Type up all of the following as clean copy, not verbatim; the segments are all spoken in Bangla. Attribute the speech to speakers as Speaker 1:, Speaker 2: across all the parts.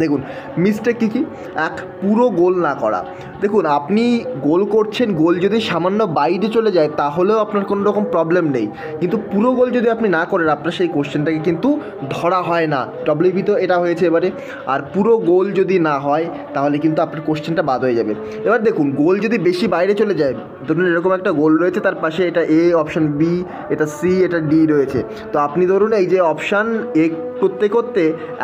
Speaker 1: দেখুন মিস্টেক কী এক পুরো গোল না করা। দেখুন আপনি গোল করছেন, গোল যদি সামান্য বাইরে চলে যায় তাহলেও আপনার কোনো রকম প্রবলেম নেই, কিন্তু পুরো গোল যদি আপনি না করেন আপনার সেই কোশ্চেনটাকে কিন্তু ধরা হয় না। ডব্লিউবি তো এটা হয়েছে এবারে। আর পুরো গোল যদি না হয় তাহলে কিন্তু আপনার কোশ্চেনটা বাদ হয়ে যাবে। এবার দেখুন গোল যদি বেশি বাইরে চলে যায়, ধরুন এরকম একটা গোল রয়েছে, তার পাশে এটা এ, অপশান বি, এটা সি, এটা ডি রয়েছে। তো আপনি ধরুন এই যে অপশান এ করতে করতে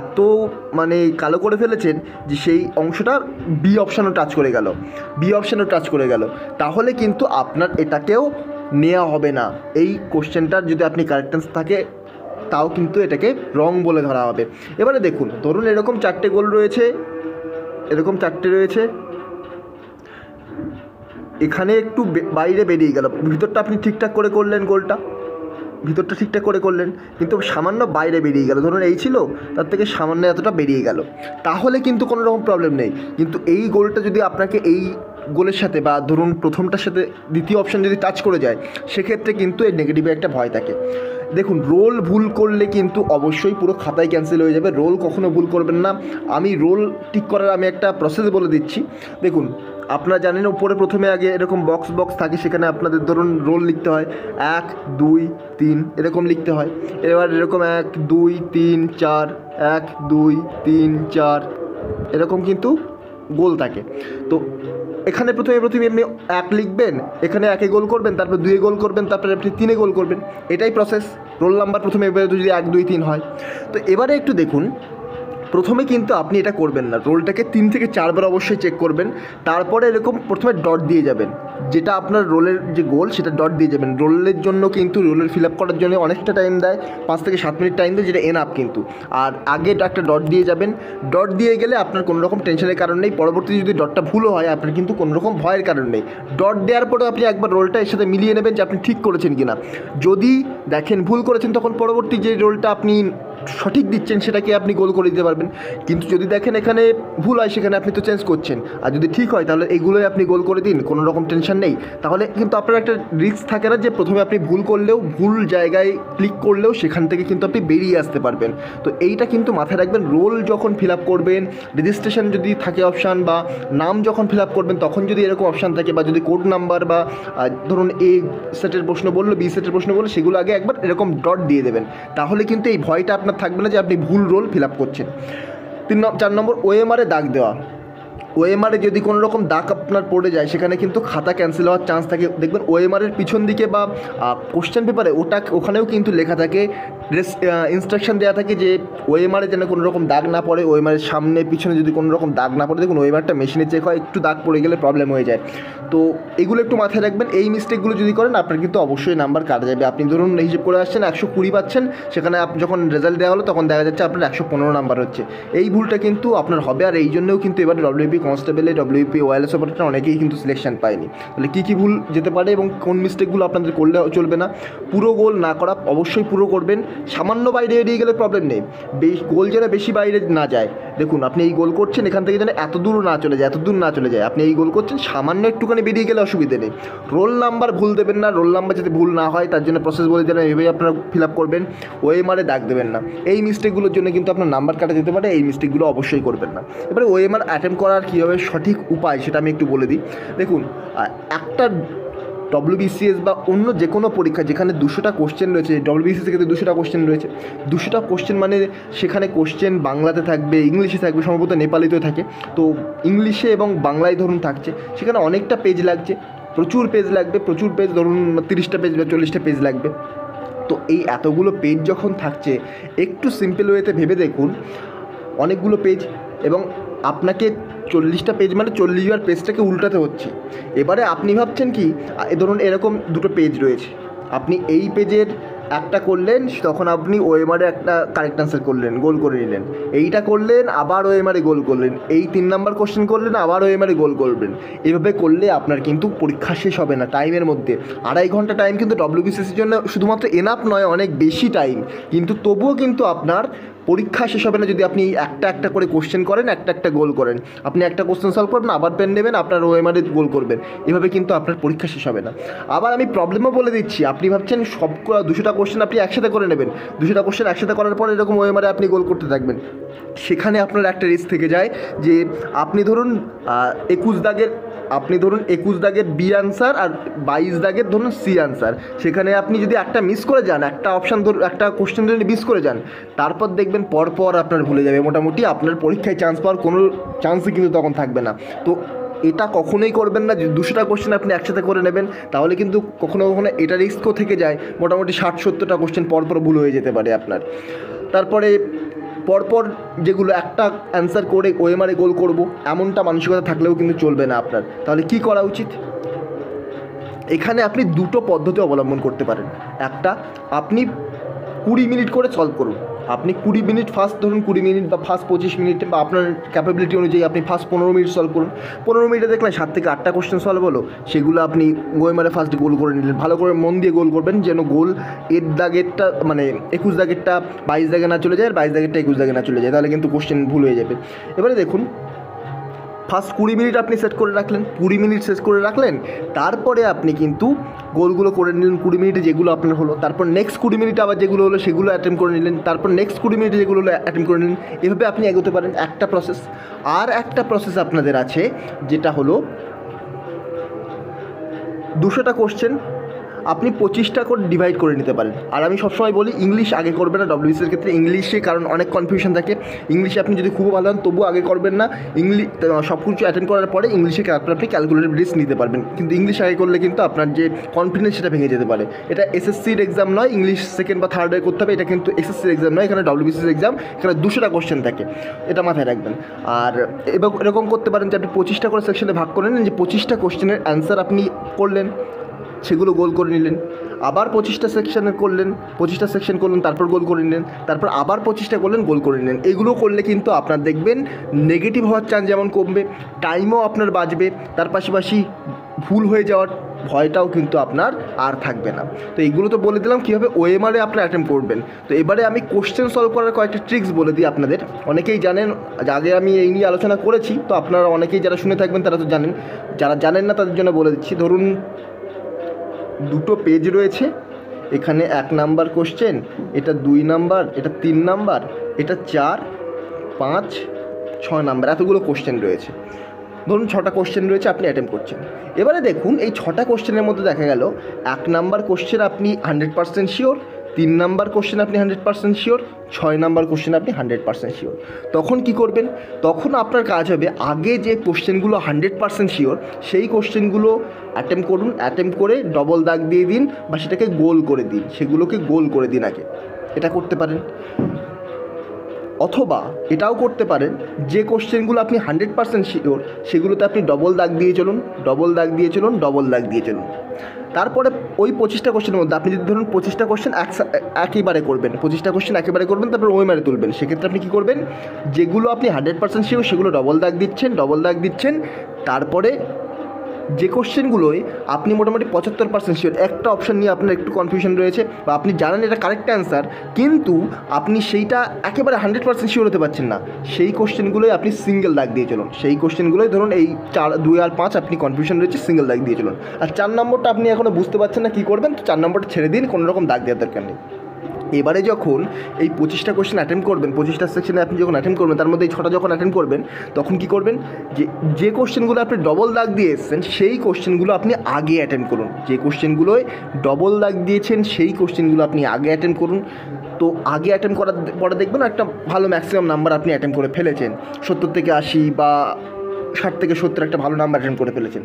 Speaker 1: এত মানে কালো করে ফেলেছেন যে সেই অংশটা বি অপশানও টাচ করে গেল, তাহলে কিন্তু আপনার এটাকেও নেওয়া হবে না। এই কোশ্চেনটার যদি আপনি কারেক্ট অ্যান্সার থাকে তাও কিন্তু এটাকে রং বলে ধরা হবে। এবারে দেখুন ধরুন এরকম 4টে গোল রয়েছে, এখানে একটু বাইরে বেরিয়ে গেল, ভিতরটা আপনি ঠিকঠাক করে করলেন, ভিতরটা ঠিকঠাক করে করলেন, কিন্তু সামান্য বাইরে বেরিয়ে গেল, ধরুন এই ছিল তার থেকে সামান্য এতটা বেরিয়ে গেল, তাহলে কিন্তু কোনো রকম প্রবলেম নেই। কিন্তু এই গোলটা যদি আপনাকে এই গোলের সাথে বা ধরুন প্রথমটার সাথে দ্বিতীয় অপশান যদি টাচ করে যায়, সেক্ষেত্রে কিন্তু এই নেগেটিভে একটা ভয় থাকে। দেখুন রোল ভুল করলে কিন্তু অবশ্যই পুরো খাতায় ক্যান্সেল হয়ে যাবে, রোল কখনো ভুল করবেন না। আমি রোল ঠিক করার একটা প্রসেস বলে দিচ্ছি। দেখুন আপনারা জানেন উপরে প্রথমে আগে এরকম বক্স থাকে, সেখানে আপনাদের ধরুন রোল লিখতে হয় 1 2 3 এরকম লিখতে হয়। এবার এরকম 1 2 3 4 1 2 3 4 এরকম কিন্তু গোল থাকে। তো এখানে প্রথমে আপনি 1 লিখবেন, এখানে 1-এ গোল করবেন, তারপর 2-এ গোল করবেন, তারপরে আপনি 3-এ গোল করবেন, এটাই প্রসেস। রোল নাম্বার প্রথমে এবারে যদি 1 2 3 হয়। তো এবারে একটু দেখুন, প্রথমে কিন্তু আপনি এটা করবেন না, রোলটাকে 3 থেকে 4 বার অবশ্যই চেক করবেন। তারপরে এরকম প্রথমে ডট দিয়ে যাবেন, যেটা আপনার রোলের যে গোল সেটা ডট দিয়ে যাবেন। রোলের জন্য কিন্তু রোলের ফিল আপ করার জন্য অনেকটা টাইম দেয়, 5 থেকে 7 মিনিট টাইম দেয়, যেটা এনাফ কিন্তু। আর আগে একটা ডট দিয়ে যাবেন, ডট দিয়ে গেলে আপনার কোনো রকম টেনশনের কারণ নেই। পরবর্তী যদি ডটটা ভুলও হয় আপনার কিন্তু কোনো রকম ভয়ের কারণ নেই। ডট দেওয়ার পরে আপনি একবার রোলটা এর সাথে মিলিয়ে নেবেন যে আপনি ঠিক করেছেন কিনা। যদি দেখেন ভুল করেছেন তখন পরবর্তী যে রোলটা আপনি সঠিক দিচ্ছেন সেটাকে আপনি গোল করে দিতে পারবেন। কিন্তু যদি দেখেন এখানে ভুল হয় সেখানে আপনি তো চেঞ্জ করছেন, আর যদি ঠিক হয় তাহলে এইগুলোই আপনি গোল করে দিন, কোনো রকম টেনশন নেই। তাহলে কিন্তু আপনার একটা রিস্ক থাকে না যে প্রথমে আপনি ভুল করলেও, ভুল জায়গায় ক্লিক করলেও সেখান থেকে কিন্তু আপনি বেরিয়ে আসতে পারবেন। তো এইটা কিন্তু মাথায় রাখবেন, রোল যখন ফিল আপ করবেন, রেজিস্ট্রেশন যদি থাকে অপশান, বা নাম যখন ফিল আপ করবেন তখন যদি এরকম অপশান থাকে, বা যদি কোড নাম্বার বা ধরুন এ সেটের প্রশ্ন বললো, বি সেটের প্রশ্ন বললো, সেগুলো আগে একবার এরকম ডট দিয়ে দেবেন, তাহলে কিন্তু এই ভয়টা আপনার থাকবে না যে আপনি ভুল রোল ফিল আপ করছেন। 4 নম্বর ওএমআরে দাগ দেওয়া। ওএমআরে যদি কোনো রকম দাগ আপনার পড়ে যায় সেখানে কিন্তু খাতা ক্যান্সেল হওয়ার চান্স থাকে। দেখবেন ওএমআরের পিছন দিকে বা কোশ্চেন পেপারে ওখানেও কিন্তু লেখা থাকে, ইনস্ট্রাকশন দেওয়া থাকে যে ওএমআরে যেন কোনো রকম দাগ না পড়ে, ওএমআরের সামনে পিছনে যদি কোনো রকম দাগ না পড়ে। দেখুন ওএমআরটা মেশিনে চেক হয়, একটু দাগ পড়ে গেলে প্রবলেম হয়ে যায়। তো এগুলো একটু মাথায় রাখবেন, এই মিস্টেকগুলো যদি করেন আপনার কিন্তু অবশ্যই নাম্বার কাটা যাবে। আপনি ধরুন হিসেব করে আসছেন 120 পাচ্ছেন, সেখানে যখন রেজাল্ট দেওয়া হলো তখন দেখা যাচ্ছে আপনার 115 নাম্বার হচ্ছে। এই ভুলটা কিন্তু আপনার হবে, আর এই জন্যও কিন্তু এবার ডব্লিউপি কনস্টেবলে, ডব্লিউপি ওয়্যারলেস অপারেটর অনেকেই কিন্তু সিলেকশন পায়নি। তাহলে কী ভুল যেতে পারে এবং কোন মিস্টেকগুলো আপনাদের করলে চলবে না? পুরো গোল না করা, অবশ্যই পুরো করবেন। সামান্য বাইরে এড়িয়ে গেলে প্রবলেম নেই, গোল যেন বেশি বাইরে না যায়। দেখুন আপনি এই গোল করছেন, এখান থেকে যেন এত দূর না চলে যায়, আপনি এই গোল করছেন, সামান্য একটুখানি বেরিয়ে গেলে অসুবিধে নেই। রোল নাম্বার ভুল দেবেন না, রোল নাম্বার যাতে ভুল না হয় তার জন্য প্রসেস বলে দিলাম, এইভাবেই আপনারা ফিল আপ করবেন। ওএমআরে দাগ দেবেন না, এই মিস্টেকগুলোর জন্য কিন্তু আপনার নাম্বার কাটা যেতে পারে, এই মিস্টেকগুলো অবশ্যই করবেন না। এবারে ওএমআর অ্যাটেম্প করার কীভাবে সঠিক উপায় সেটা আমি একটু বলে দিই। দেখুন একটা ডব্লিউবিসিএস বা অন্য যে কোনো পরীক্ষা যেখানে 200টা কোশ্চেন রয়েছে, ডব্লিউবিসিএস ক্ষেত্রে 200টা কোশ্চেন রয়েছে, 200টা কোশ্চেন মানে সেখানে কোশ্চেন বাংলাতে থাকবে, ইংলিশে থাকবে, সম্ভবত নেপালিতেও থাকে। তো ইংলিশে এবং বাংলায় ধরুন থাকছে, সেখানে অনেকটা পেজ লাগছে, প্রচুর পেজ লাগবে, ধরুন 30টা পেজ বা 40টা পেজ লাগবে। তো এই এতগুলো পেজ যখন থাকছে, একটু সিম্পল ওয়েতে ভেবে দেখুন, অনেকগুলো পেজ এবং আপনাকে 40টা পেজ মানে 40 বার পেজটাকে উল্টাতে হচ্ছে। এবারে আপনি ভাবছেন কি, ধরুন এরকম 2টো পেজ রয়েছে, আপনি এই পেজের একটা করলেন, তখন আপনি ওএমআরে একটা কারেক্ট আনসার করলেন, গোল করে নিলেন, এইটা করলেন আবার ওএমআরে গোল করলেন, এই 3 নম্বর কোশ্চেন করলেন আবার ওএমআরে গোল করবেন। এইভাবে করলে আপনার কিন্তু পরীক্ষা শেষ হবে না টাইমের মধ্যে। 2.5 ঘন্টা টাইম কিন্তু ডব্লিউবিসিএসের জন্য শুধুমাত্র এনাফ নয়, অনেক বেশি টাইম, কিন্তু তবুও কিন্তু আপনার পরীক্ষা শেষ হবে না যদি আপনি একটা একটা করে কোশ্চেন করেন, একটা একটা গোল করেন। আপনি একটা কোশ্চেন সলভ করবেন, আবার পেন নেবেন, আপনার ওএমআরে গোল করবেন, এভাবে কিন্তু আপনার পরীক্ষা শেষ হবে না। আবার আমি প্রবলেমও বলে দিচ্ছি, আপনি ভাবছেন সব 200টা কোশ্চেন আপনি একসাথে করে নেবেন, 200টা কোশ্চেন একসাথে করার পর এরকম ওএমআরে আপনি গোল করতে থাকবেন। সেখানে আপনার একটা রিস্ক থেকে যায় যে আপনি ধরুন 21 দাগের বি আনসার আর 22 দাগের ধরুন সি আনসার, সেখানে আপনি যদি একটা মিস করে যান, একটা অপশান একটা কোশ্চেন যদি মিস করে যান, তারপর দেখবেন পরপর আপনার ভুলে যাবে, মোটামুটি আপনার পরীক্ষায় চান্স পাওয়ার কোনো চান্সই কিন্তু তখন থাকবে না। তো এটা কখনোই করবেন না যে 200টা কোশ্চেন আপনি একসাথে করে নেবেন, তাহলে কিন্তু কখনো কখনো এটা রিস্কও থেকে যায়, মোটামুটি 60-70টা কোশ্চেন পরপর ভুল হয়ে যেতে পারে আপনার। তারপরে পরপর যেগুলো একটা অ্যান্সার করে ওএমআরে গোল করব, এমনটা মানসিকতা থাকলেও কিন্তু চলবে না আপনার। তাহলে কি করা উচিত? এখানে আপনি দুটো পদ্ধতি অবলম্বন করতে পারেন। একটা, আপনি 20 মিনিট করে সলভ করুন। আপনি 20 মিনিট ফার্স্ট ধরুন 20 মিনিট বা ফার্স্ট 25 মিনিট বা আপনার ক্যাপাবিলিটি অনুযায়ী আপনি ফার্স্ট 15 মিনিট সলভ করুন। 15 মিনিটে দেখলেন 7 থেকে 8টা কোশ্চেন সলভ হলো, সেগুলো আপনি ওএমআরে ফার্স্ট গোল করে নিলেন। ভালো করে মন দিয়ে গোল করবেন, যেন গোল 8 দাগেরটা মানে 21 দাগেরটা 22 দাগে না চলে যায়, আর 22 দাগেরটা 21 দাগে না চলে যায়, তাহলে কিন্তু কোশ্চেন ভুল হয়ে যাবে। এবারে দেখুন, ফার্স্ট 20 মিনিট আপনি সেট করে রাখলেন, 20 মিনিট শেষ করে রাখলেন, তারপরে আপনি কিন্তু গোলগুলো করে নিলেন 20 মিনিটে যেগুলো আপনার হলো, তারপর নেক্সট 20 মিনিটে আবার যেগুলো হলো সেগুলো অ্যাটেম্প করে নিলেন, তারপর নেক্সট 20 মিনিটে যেগুলো হলো অ্যাটেম্প করে নিলেন। এভাবে আপনি এগোতে পারেন, একটা প্রসেস। আর একটা প্রসেস আপনাদের আছে, যেটা হলো 200টা কোশ্চেন আপনি 25টা করে ডিভাইড করে নিতে পারেন। আর আমি সবসময় বলি ইংলিশ আগে করবেন না ডব্লিউবিসির ক্ষেত্রে, ইংলিশে কারণ অনেক কনফিউশন থাকে। ইংলিশে আপনি যদি খুব ভালো হন তবুও আগে করবেন না, সব কিছু অ্যাটেন্ড করার পরে ইংলিশে আপনি ক্যালকুলেটিভ রিস্ক নিতে পারবেন, কিন্তু ইংলিশ আগে করলে কিন্তু আপনার যে কনফিডেন্স সেটা ভেঙে যেতে পারে। এটা এসএসসির এক্সাম নয়, ইংলিশ সেকেন্ড বা থার্ড হয়ে করতে হবে, এটা কিন্তু এসএসসির এক্সাম নয়, এখানে ডব্লিউবিসির এক্সাম, এখানে 200টা কোশ্চেন থাকে, এটা মাথায় রাখবেন। আর এরকম করতে পারেন যে আপনি 25টা করে সেকশনে ভাগ করে নিন, যে 25টা কোশ্চেনের অ্যান্সার আপনি করলেন, সেগুলো গোল করে নিলেন, আবার 25টা সেকশন করলেন, তারপর গোল করে নিলেন, তারপর আবার 25টা করলেন, গোল করে নিলেন। এগুলো করলে কিন্তু আপনার দেখবেন নেগেটিভ হওয়ার চান্স যেমন কমবে, টাইমও আপনার বাঁচবে, তার পাশাপাশি ভুল হয়ে যাওয়ার ভয়টাও কিন্তু আপনার আর থাকবে না। তো এইগুলো তো বলে দিলাম কীভাবে ওএমআরে আপনি অ্যাটেম্প করবেন। তো এবারে আমি কোশ্চেন সলভ করার কয়েকটা ট্রিক্স বলে দিই আপনাদের। অনেকেই জানেন, আগে আমি এই নিয়ে আলোচনা করেছি, তো আপনারা অনেকেই যারা শুনে থাকবেন তারা তো জানেন, যারা জানেন না তাদের জন্য বলে দিচ্ছি। ধরুন 2টো পেজ রয়েছে, এখানে 1 নাম্বার কোশ্চেন, এটা 2 নাম্বার, এটা 3 নাম্বার, এটা 4, 5, 6 নাম্বার, এতগুলো কোশ্চেন রয়েছে। ধরুন 6টা কোশ্চেন রয়েছে, আপনি অ্যাটেম্প করছেন। এবারে দেখুন এই 6টা কোশ্চেনের মধ্যে দেখা গেল 1 নাম্বার কোশ্চেন আপনি 100% শিওর, 3 নাম্বার কোশ্চেন আপনি 100% শিওর, 6 নাম্বার কোশ্চেন আপনি 100% শিওর। তখন কি করবেন? তখন আপনার কাজ হবে আগে যে কোশ্চেনগুলো 100% শিওর সেই কোশ্চেনগুলো অ্যাটেম্প করুন, অ্যাটেম্প করে ডবল দাগ দিয়ে দিন বা সেটাকে গোল করে দিন, সেগুলোকে গোল করে দিন আগে, এটা করতে পারেন। অথবা এটাও করতে পারেন যে কোশ্চেনগুলো আপনি 100% শিওর সেগুলোতে আপনি ডবল দাগ দিয়ে চলুন, ডবল দাগ দিয়ে চলুন, ডবল দাগ দিয়ে চলুন। তারপরে ওই 25টা কোশ্চেনের মধ্যে আপনি যদি ধরুন 25টা কোশ্চেন একইবারে করবেন, 25টা কোশ্চেন একেবারে করবেন, তারপর ওএমআরে তুলবেন, সেক্ষেত্রে আপনি কী করবেন, যেগুলো আপনি 100% শিওর সেগুলো ডবল দাগ দিচ্ছেন, তারপরে যে কোশ্চেনগুলোয় আপনি মোটামুটি 75% শিওর, একটা অপশান নিয়ে আপনার একটু কনফিউশন রয়েছে বা আপনি জানেন এটা কারেক্ট অ্যান্সার কিন্তু আপনি সেইটা একেবারে 100% শিওর হতে পারছেন না, সেই কোশ্চেনগুলোই আপনি সিঙ্গেল দাগ দিয়ে চলুন। সেই কোশ্চেনগুলোই ধরুন এই 4, 2 আর 5 আপনি কনফিউশন রয়েছে, সিঙ্গেল দাগ দিয়ে চলুন। আর 4 নম্বরটা আপনি এখনও বুঝতে পারছেন না কী করবেন, তো 4 নম্বরটা ছেড়ে দিন, কোনো রকম দাগ দেওয়ার দরকার নেই। এবারে যখন এই 25টা কোশ্চেন অ্যাটেম্প করবেন, 25টা সেকশনে আপনি যখন অ্যাটেম্প করবেন, তার মধ্যে এই 6টা যখন অ্যাটেম্প করবেন, তখন কী করবেন, যে কোশ্চেনগুলো আপনি ডবল দাগ দিয়ে এসেছেন সেই কোশ্চেনগুলো আপনি আগে অ্যাটেম্প করুন, যে কোশ্চেনগুলোয় ডবল দাগ দিয়েছেন সেই কোশ্চেনগুলো আপনি আগে অ্যাটেম্প করুন। তো আগে অ্যাটেম্প করার পরে দেখবেন একটা ভালো ম্যাক্সিমাম নাম্বার আপনি অ্যাটেম্প করে ফেলেছেন, 70 থেকে 80 বা 60 থেকে 70 একটা ভালো নাম্বার অ্যাটেম্প করে ফেলেছেন।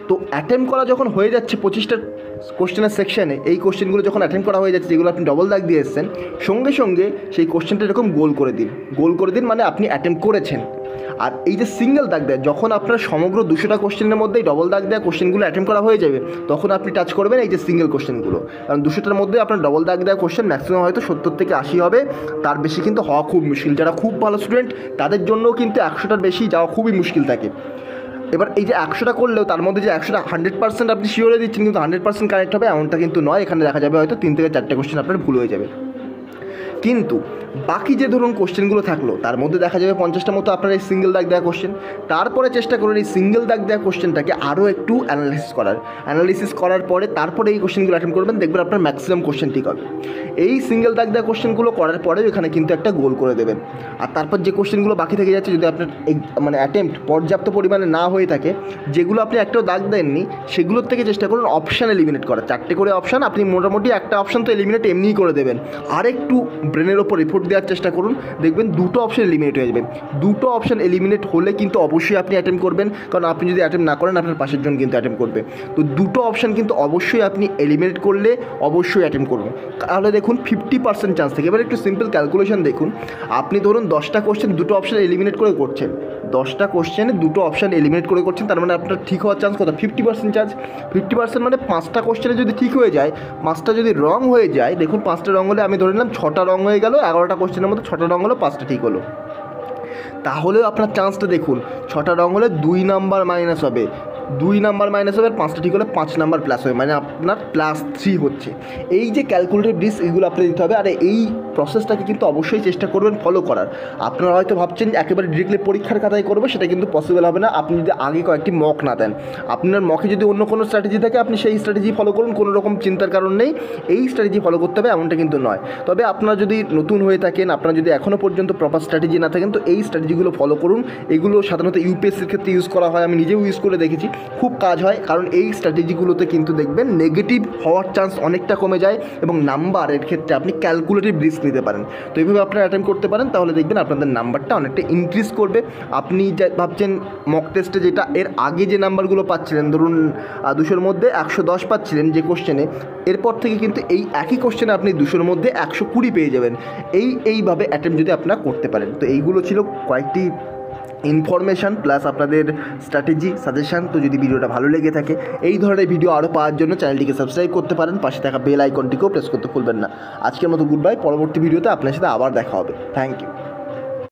Speaker 1: তো অ্যাটেম্প করা যখন হয়ে যাচ্ছে 25টা কোশ্চেনের সেকশানে, এই কোশ্চেনগুলো যখন অ্যাটেম্প করা হয়ে যাচ্ছে যেগুলো আপনি ডবল দাগ দিয়ে এসেছেন, সঙ্গে সঙ্গে সেই কোশ্চেনটা এরকম গোল করে দিন, মানে আপনি অ্যাটেম্প করেছেন। আর এই যে সিঙ্গেল দাগ দেয়, যখন আপনার সমগ্র 200টা কোশ্চেনের মধ্যেই ডবল দাগ দেওয়া কোশ্চেনগুলো অ্যাটেম্প করা হয়ে যাবে, তখন আপনি টাচ করবেন এই যে সিঙ্গেল কোশ্চেনগুলো, কারণ 200টার মধ্যে আপনার ডবল দাগ দেওয়া কোশ্চেন ম্যাক্সিমাম হয়তো 70 থেকে 80 হবে, তার বেশি কিন্তু হওয়া খুব মুশকিল। যারা খুব ভালো স্টুডেন্ট তাদের জন্যও কিন্তু 100টার বেশি যাওয়া খুবই মুশকিল থাকে। এবার এই যে 100টা করলেও তার মধ্যে যে 100টা 100% আপনি শিওরে দিচ্ছেন কিন্তু 100% কারেক্ট হবে এমনটা কিন্তু নয়, এখানে দেখা যাবে হয়তো 3 থেকে 4টে কোশ্চেন আপনার ভুল হয়ে যাবে। কিন্তু বাকি যে ধরুন কোশ্চেনগুলো থাকলো তার মধ্যে দেখা যাবে 50টা মতো আপনার এই সিঙ্গেল দাগ দেওয়া কোশ্চেন। তারপরে চেষ্টা করুন এই সিঙ্গেল দাগ দেওয়া কোশ্চেনটাকে আরও একটু অ্যানালিসিস করার পরে তারপরে এই কোশ্চেনগুলো অ্যাটেন্ড করবেন, দেখবেন আপনার ম্যাক্সিমাম কোশ্চেন ঠিক হবে। এই সিঙ্গেল দাগ দেওয়া কোশ্চেনগুলো করার পরেও এখানে কিন্তু একটা গোল করে দেবেন। আর তারপর যে কোশ্চেনগুলো বাকি থেকে যাচ্ছে, যদি আপনার মানে অ্যাটেম্প্ট পর্যাপ্ত পরিমাণে না হয়ে থাকে, যেগুলো আপনি একটাও দাগ দেননি, সেগুলোর থেকে চেষ্টা করুন অপশান এলিমিনেট করা। 4টে করে অপশান, আপনি মোটামুটি একটা অপশান তো এলিমিনেট এমনিই করে দেবেন। আর একটু ব্রেনের ওপর এফোর্ট দেওয়ার চেষ্টা করুন, দেখবেন 2টো অপশান এলিমিনেট হয়ে যাবে। 2টো অপশান এলিমিনেট হলে কিন্তু অবশ্যই আপনি অ্যাটেম্প করবেন, কারণ আপনি যদি অ্যাটেম্প না করেন আপনার পাশের জন কিন্তু অ্যাটেম্প করবে। তো 2টো অপশান কিন্তু অবশ্যই আপনি এলিমিনেট করলে অবশ্যই অ্যাটেম্প করুন। তাহলে দেখুন 50% চান্স থাকে। এবার একটু সিম্পল ক্যালকুলেশন দেখুন, আপনি ধরুন 10টা কোশ্চেন 2টো অপশান এলিমিনেট করে করছেন, 10টা কোশ্চেনে 2টো অপশান এলিমিনেট করে করছেন, তার মানে আপনার ঠিক হওয়ার চান্স কত? 50% চান্স। 50% মানে 5টা কোশ্চেনে যদি ঠিক হয়ে যায়, 5টা যদি রং হয়ে যায়, দেখুন 5টা রং হলে আমি ধরে নিলাম 6টা রং হয়ে গেল, 11টা কোশ্চেনের মধ্যে 6টা রং হলো, 5টা ঠিক হলো। তাহলেও আপনার চান্সটা দেখুন, 6টা রং হলে 2 নাম্বার মাইনাস হবে, 2 নাম্বার মাইনাস হবে, আর 5টা ঠিক হলে 5 নাম্বার প্লাস হবে, মানে আপনার +3 হচ্ছে। এই যে ক্যালকুলেটেড রিস্ক, এগুলো আপনার দিতে হবে। আর এই প্রসেসটাকে কিন্তু অবশ্যই চেষ্টা করবেন ফলো করার। আপনারা হয়তো ভাবছেন একেবারে ডিরেক্টলি পরীক্ষার খাতায় করবো, সেটা কিন্তু পসিবল হবে না আপনি যদি আগে কয়েকটি মক না দেন। আপনার মকে যদি অন্য কোনো স্ট্র্যাটেজি থাকে, আপনি সেই স্ট্র্যাটেজি ফলো করুন, কোনো রকম চিন্তার কারণ নেই। এই স্ট্র্যাটেজি ফলো করতে হবে এমনটা কিন্তু নয়। তবে আপনারা যদি নতুন হয়ে থাকেন, আপনারা যদি এখনও পর্যন্ত প্রপার স্ট্র্যাটেজি না থাকেন, তো এই স্ট্র্যাটেজিগুলো ফলো করুন। এগুলো সাধারণত ইউপিএসসির ক্ষেত্রে ইউজ করা হয়, আমি নিজেও ইউজ করে দেখেছি, খুব কাজ হয়। কারণ এই স্ট্র্যাটেজিগুলোতে কিন্তু দেখবেন নেগেটিভ হওয়ার চান্স অনেকটা কমে যায়, এবং নাম্বারের ক্ষেত্রে আপনি ক্যালকুলেটিভ রিস্ক নিতে পারেন। তো এইভাবে আপনারা অ্যাটেম্প করতে পারেন, তাহলে দেখবেন আপনাদের নাম্বারটা অনেকটা ইনক্রিজ করবে। আপনি যা ভাবছেন মক টেস্টে যেটা এর আগে যে নাম্বারগুলো পাচ্ছিলেন, ধরুন 200-র মধ্যে 110 পাচ্ছিলেন যে কোশ্চেনে, এরপর থেকে কিন্তু এই একই কোশ্চেনে আপনি 200-র মধ্যে 120 পেয়ে যাবেন। এইভাবে অ্যাটেম্প যদি আপনারা করতে পারেন। তো এইগুলো ছিল কয়েকটি ইনফরমেশান প্লাস আপনাদের স্ট্র্যাটেজি সাজেশান। তো যদি ভিডিওটা ভালো লেগে থাকে, এই ধরনের ভিডিও আরও পাওয়ার জন্য চ্যানেলটিকে সাবস্ক্রাইব করতে পারেন, পাশে থাকা বেল আইকনটিকেও প্রেস করতে ভুলবেন না। আজকের মতো গুড বাই, পরবর্তী ভিডিওতে আপনার সাথে আবার দেখা হবে। Thank you.